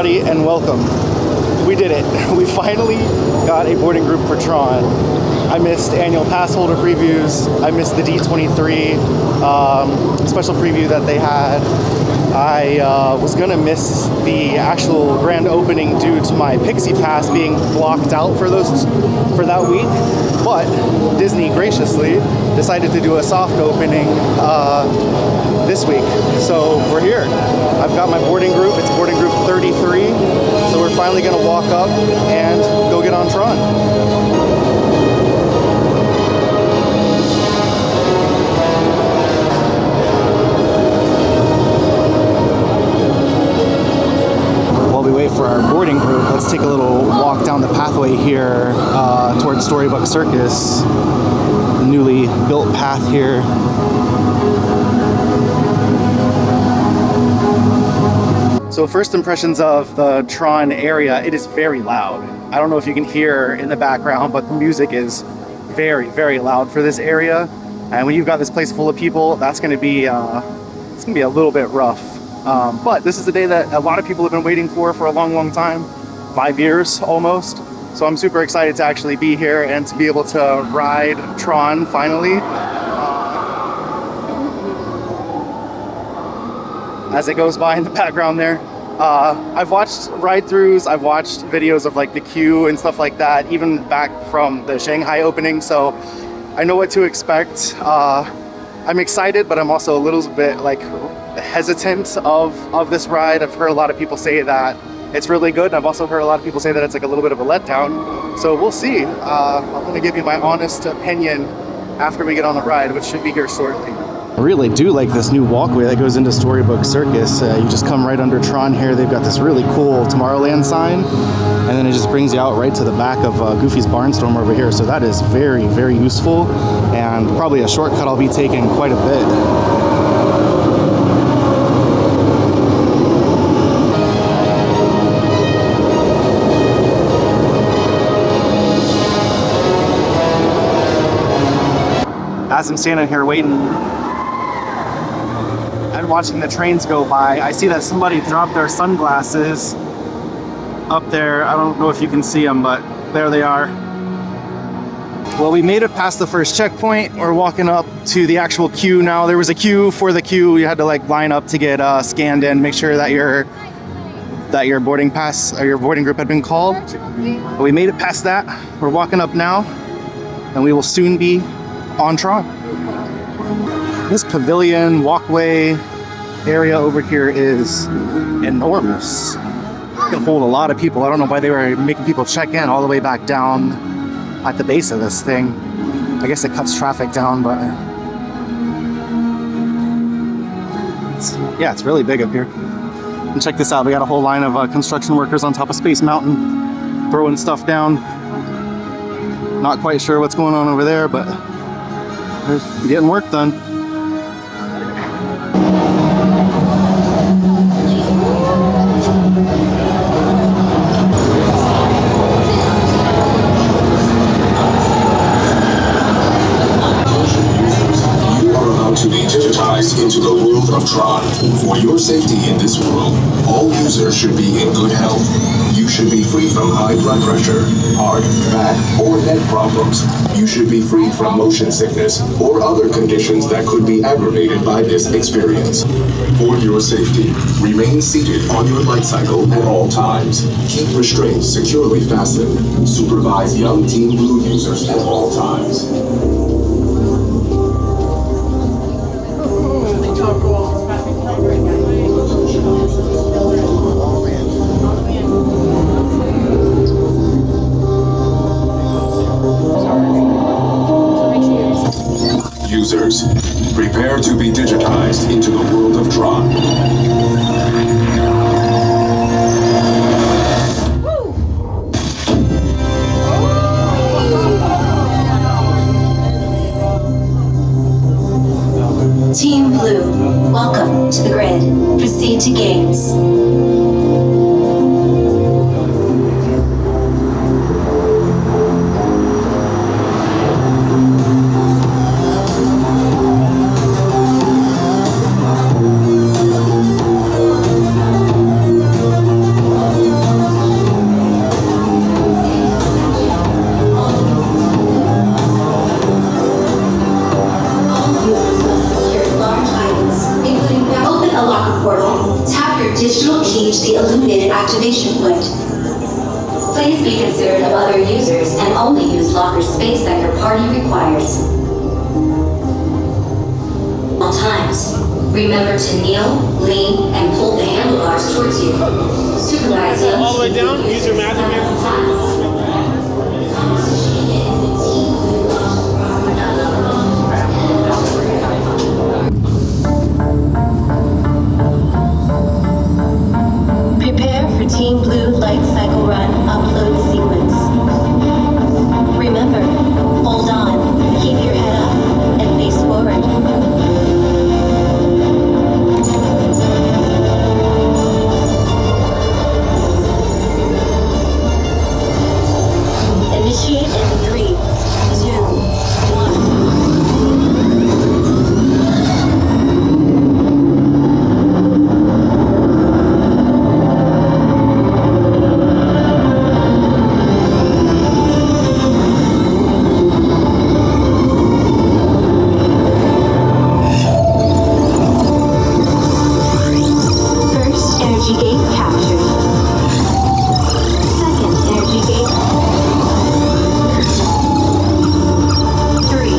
everybody, and welcome. We did it. We finally got a boarding group for Tron. I missed annual pass holder previews. I missed the D23 special preview that they had. I was gonna miss the actual grand opening due to my Pixie Pass being blocked out for that week, but Disney graciously decided to do a soft opening this week. So we're here. I've got my boarding group. It's boarding group 33. So we're finally gonna walk up and go get on Tron. For our boarding group, let's take a little walk down the pathway here towards Storybook Circus. Newly built path here. So first impressions of the Tron area, it is very loud. I don't know if you can hear in the background, but the music is very, very loud for this area. And when you've got this place full of people, that's going to be it's going to be a little bit rough. But this is the day that a lot of people have been waiting for a long, long time, 5 years almost. So I'm super excited to actually be here and to be able to ride Tron finally. As it goes by in the background there. I've watched ride-throughs, I've watched videos of like the queue and stuff like that, even back from the Shanghai opening, so I know what to expect. I'm excited, but I'm also a little bit like hesitant of this ride. I've heard a lot of people say that it's really good, and I've also heard a lot of people say that it's like a little bit of a letdown. So we'll see. I'm going to give you my honest opinion after we get on the ride, which should be here shortly. I really do like this new walkway that goes into Storybook Circus. You just come right under Tron here. They've got this really cool Tomorrowland sign, and then it just brings you out right to the back of Goofy's Barnstorm over here. So that is very, very useful, and probably a shortcut I'll be taking quite a bit. As I'm standing here waiting and watching the trains go by, I see that somebody dropped their sunglasses up there. I don't know if you can see them, but there they are. Well, we made it past the first checkpoint. We're walking up to the actual queue now. There was a queue for the queue. You had to like line up to get scanned in, make sure that your boarding pass or your boarding group had been called. But we made it past that. We're walking up now, and we will soon be on Tron. This pavilion walkway area over here is enormous. It can hold a lot of people. I don't know why they were making people check in all the way back down at the base of this thing. I guess it cuts traffic down, but it's really big up here. And check this out. We got a whole line of construction workers on top of Space Mountain throwing stuff down. Not quite sure what's going on over there, but they're getting work done. You are about to be digitized into the world of Tron. For your safety in this world, all users should be in good health. You should be free from high blood pressure, heart, back, or neck problems. You should be free from motion sickness or other conditions that could be aggravated by this experience. For your safety, remain seated on your light cycle at all times. Keep restraints securely fastened. Supervise young Team Blue users at all times. Users, prepare to be digitized into the world of Tron. Team Blue, welcome to the grid. Proceed to games. additional key to the illuminated activation point. Please be considerate of other users and only use locker space that your party requires. All times, remember to kneel, lean, and pull the handlebars towards you. Supervise you. All the way down, use your math Prepare for Team Blue Lightcycle Run upload sequence. Remember, hold on, keep your head up, and face forward. Initiate in 3, 2, 1. First energy gate captured. Second energy gate. 3.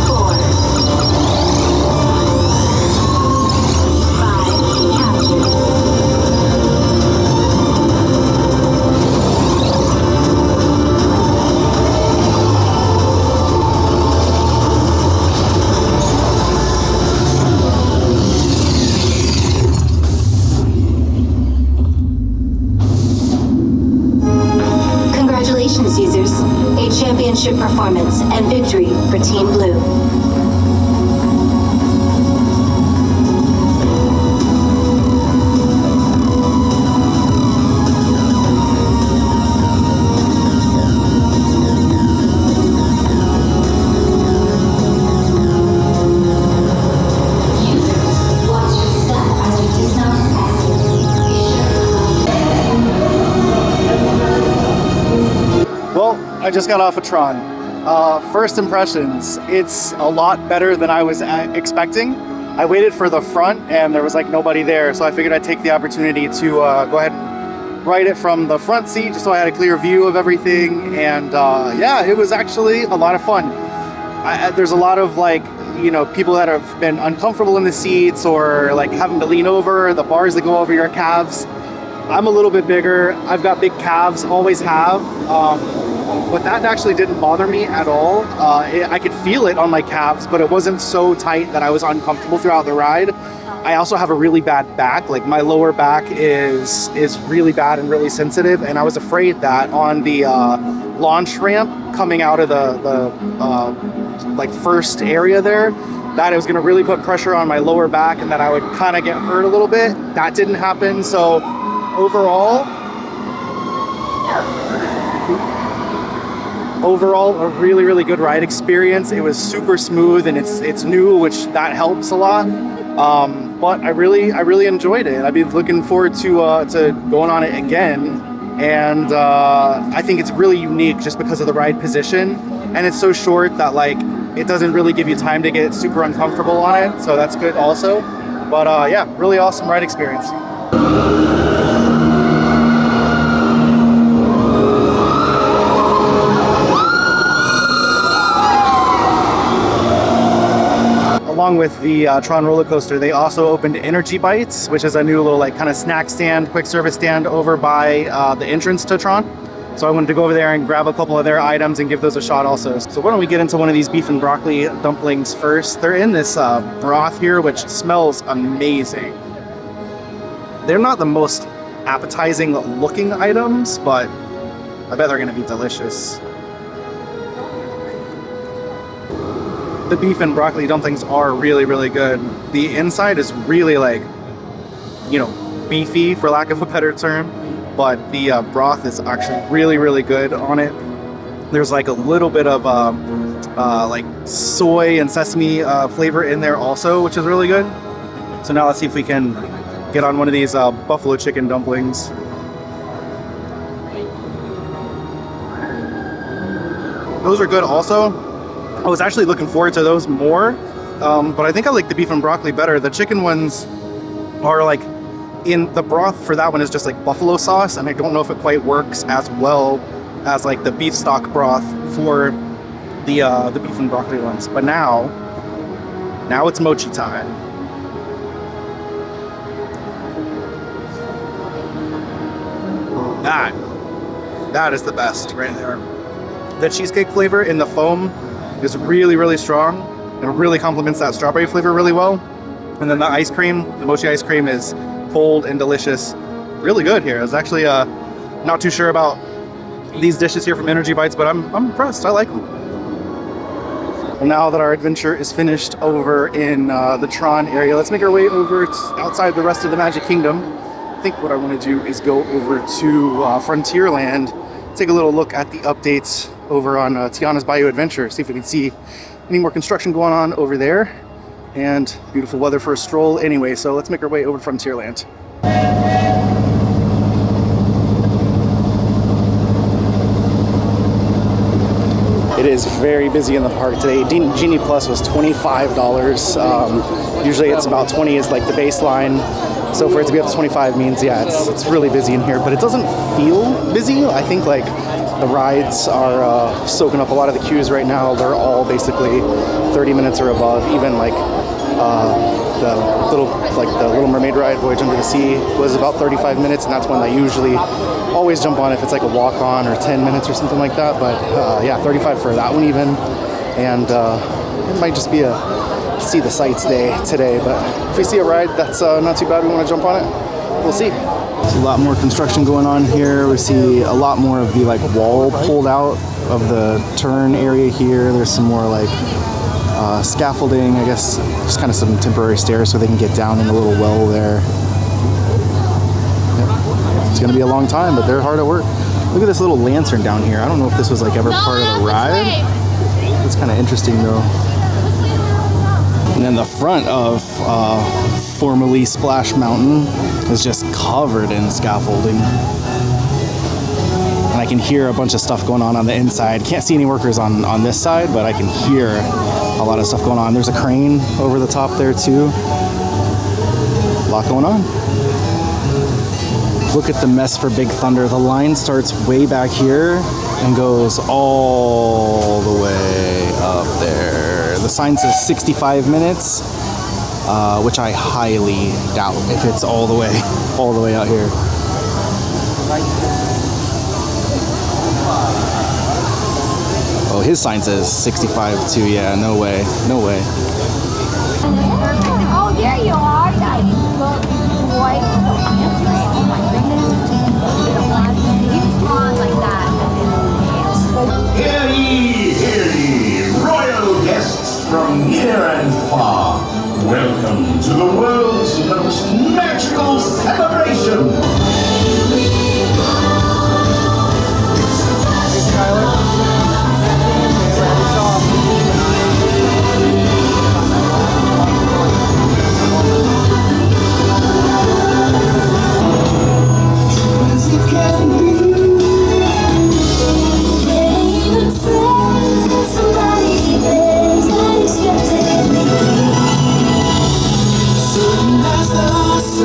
4. 5 captured. Congratulations, users. A championship performance and victory for Team Blue. Watch your step as you dismount Well, I just got off of Tron. First impressions, it's a lot better than I was expecting. I waited for the front and there was like nobody there, so I figured I'd take the opportunity to go ahead and ride it from the front seat just so I had a clear view of everything. And yeah, it was actually a lot of fun. There's a lot of like, you know, people that have been uncomfortable in the seats or like having to lean over, the bars that go over your calves. I'm a little bit bigger. I've got big calves, always have. But that actually didn't bother me at all. I could feel it on my calves, but it wasn't so tight that I was uncomfortable throughout the ride. I also have a really bad back. Like my lower back is really bad and really sensitive, and I was afraid that on the launch ramp coming out of the like first area there, that it was going to really put pressure on my lower back and that I would kind of get hurt a little bit. That didn't happen. So overall a really, really good ride experience. It was super smooth and it's new, which that helps a lot. But I really enjoyed it. I'd be looking forward to going on it again. And I think it's really unique just because of the ride position, and it's so short that like it doesn't really give you time to get super uncomfortable on it. So that's good also. But yeah, really awesome ride experience. Along with the Tron roller coaster, they also opened Energy Bytes, which is a new little like kind of snack stand, quick service stand over by the entrance to Tron. So I wanted to go over there and grab a couple of their items and give those a shot also. So why don't we get into one of these beef and broccoli dumplings first. They're in this broth here, which smells amazing. They're not the most appetizing looking items, but I bet they're gonna be delicious. The beef and broccoli dumplings are really, really good. The inside is really like, you know, beefy for lack of a better term, but the broth is actually really, really good on it. There's like a little bit of like soy and sesame flavor in there also, which is really good. So now let's see if we can get on one of these buffalo chicken dumplings. Those are good also. I was actually looking forward to those more, but I think I like the beef and broccoli better. The chicken ones are like, in the broth for that one is just like buffalo sauce, and I don't know if it quite works as well as like the beef stock broth for the beef and broccoli ones. But now it's mochi time. That is the best right there. The cheesecake flavor in the foam is really, really strong. It really complements that strawberry flavor really well. And then the ice cream, the mochi ice cream, is cold and delicious. Really good here. I was actually not too sure about these dishes here from Energy Bytes, but I'm impressed. I like them. Well, now that our adventure is finished over in the Tron area, let's make our way over outside the rest of the Magic Kingdom. I think what I want to do is go over to Frontierland, take a little look at the updates over on Tiana's Bayou Adventure, see if we can see any more construction going on over there, and beautiful weather for a stroll anyway. So let's make our way over to Frontierland. It is very busy in the park today. Genie Plus was $25. Usually it's about 20 is like the baseline. So for it to be up to 25 means, yeah, it's really busy in here, but it doesn't feel busy. I think like the rides are soaking up a lot of the queues right now. They're all basically 30 minutes or above. Even like the Little Mermaid ride, Voyage Under the Sea, was about 35 minutes, and that's one I usually always jump on if it's like a walk-on or 10 minutes or something like that. But yeah, 35 for that one even, and it might just be a see the sights day today. But if we see a ride that's not too bad, we want to jump on it, we'll see. There's a lot more construction going on here. We see a lot more of the like wall pulled out of the turn area here. There's some more like scaffolding, I guess, just kind of some temporary stairs so they can get down in the little well there. Yep. It's gonna be a long time, but they're hard at work. Look at this little lantern down here. I don't know if this was like ever part of the ride. It's kind of interesting though. And then the front of formerly Splash Mountain is just covered in scaffolding. And I can hear a bunch of stuff going on the inside. Can't see any workers on this side, but I can hear a lot of stuff going on. There's a crane over the top there too. A lot going on. Look at the mess for Big Thunder. The line starts way back here and goes all the way up there. The sign says 65 minutes, which I highly doubt if it's all the way out here. Oh, his sign says 65 too. Yeah, no way, no way. Oh, there you are. That little boy. Oh my goodness. He was drawn like that. Hear ye, royal guests from near and far. Welcome to the world's most magical celebration. So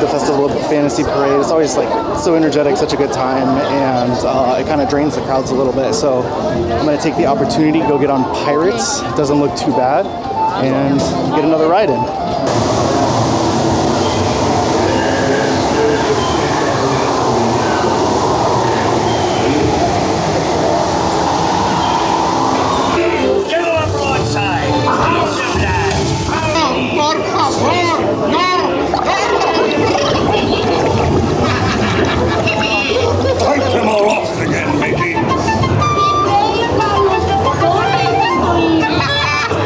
the Festival of Fantasy Parade. It's always like so energetic, such a good time, and it kind of drains the crowds a little bit. So I'm going to take the opportunity to go get on Pirates. It doesn't look too bad, and get another ride in. Take them all off again, Mickey.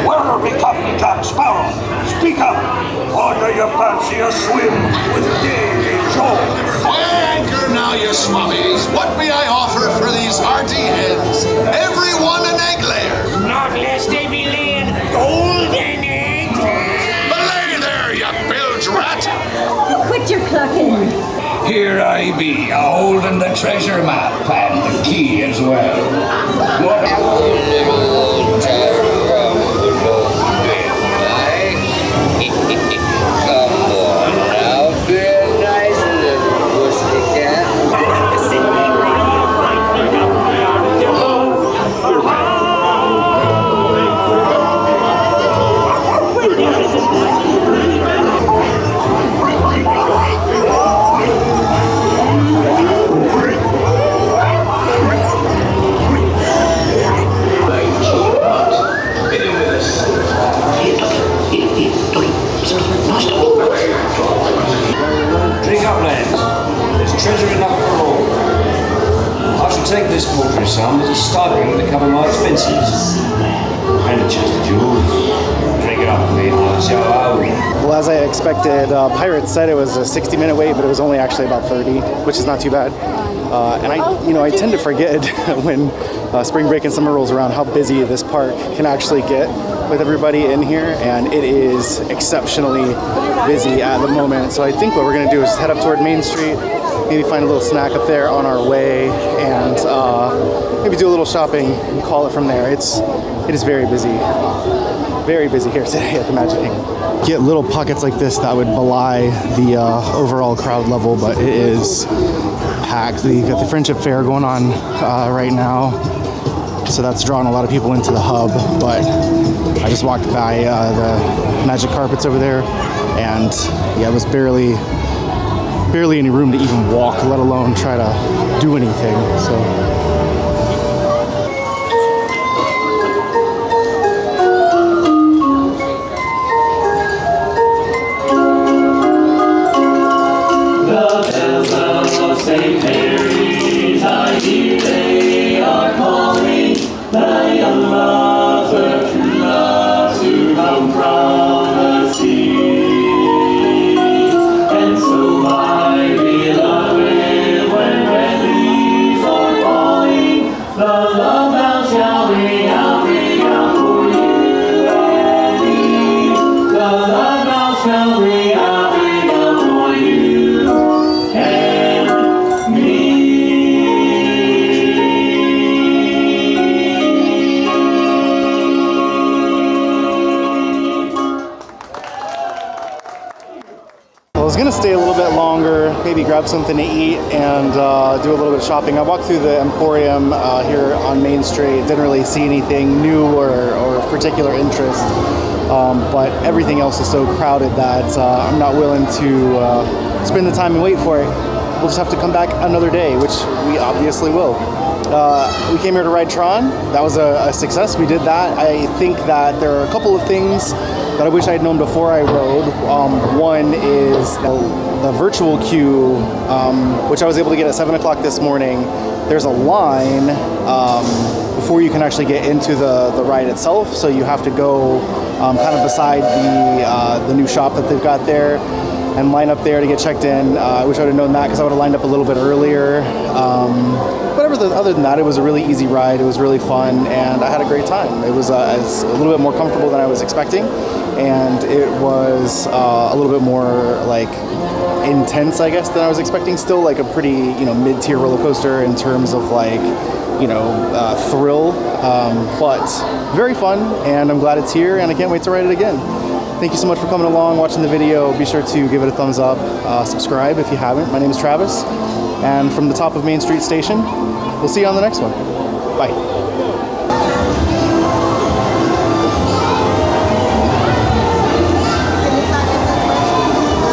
Where are we coming, Jack Sparrow? Speak up! Or do you fancy a swim with Davy Jones? Anchor now, you swabbies. What may I offer for these hearty heads? Everyone an egg layer. Not lest they be laying golden eggs. Belay there, you bilge rat. Quit your clucking. Here I be, a-holding the treasure map and the key as well. Drink up, lads. There's treasure enough for all. I shall take this portrait sum as a starting to cover my expenses. And a chest of jewels. Drink it up, please. Well, as I expected, Pirates said it was a 60-minute wait, but it was only actually about 30, which is not too bad. And I tend to forget when spring break and summer rolls around how busy this park can actually get with everybody in here, and it is exceptionally busy at the moment. So I think what we're gonna do is head up toward Main Street, maybe find a little snack up there on our way, and maybe do a little shopping and call it from there. It is very busy here today at the Magic Kingdom. Get little pockets like this that would belie the overall crowd level, but it is packed. You got the Friendship Fair going on right now, so that's drawing a lot of people into the hub. But I just walked by the magic carpets over there, and yeah, it was barely any room to even walk, let alone try to do anything. So. St. Mary's, I hear they are calling the young loves of true love to come from the sea. And so my beloved, when red leaves are falling, the love bell shall ring out for you and me. The love bell shall ring out for you and me. I was gonna stay a little bit longer, maybe grab something to eat and do a little bit of shopping. I walked through the Emporium here on Main Street, didn't really see anything new or of particular interest, but everything else is so crowded that I'm not willing to spend the time and wait for it. We'll just have to come back another day, which we obviously will. We came here to ride Tron. That was a success. We did that. I think that there are a couple of things that I wish I had known before I rode. One is the virtual queue, which I was able to get at 7 o'clock this morning. There's a line before you can actually get into the ride itself, so you have to go kind of beside the new shop that they've got there and line up there to get checked in. I wish I would have known that because I would have lined up a little bit earlier. Other than that, it was a really easy ride. It was really fun, and I had a great time. It was a little bit more comfortable than I was expecting, and it was a little bit more like intense, I guess, than I was expecting. Still like a pretty mid-tier roller coaster in terms of like thrill, but very fun, and I'm glad it's here, and I can't wait to ride it again. Thank you so much for coming along, watching the video. Be sure to give it a thumbs up, subscribe if you haven't. My name is Travis, and from the top of Main Street Station, we'll see you on the next one. Bye.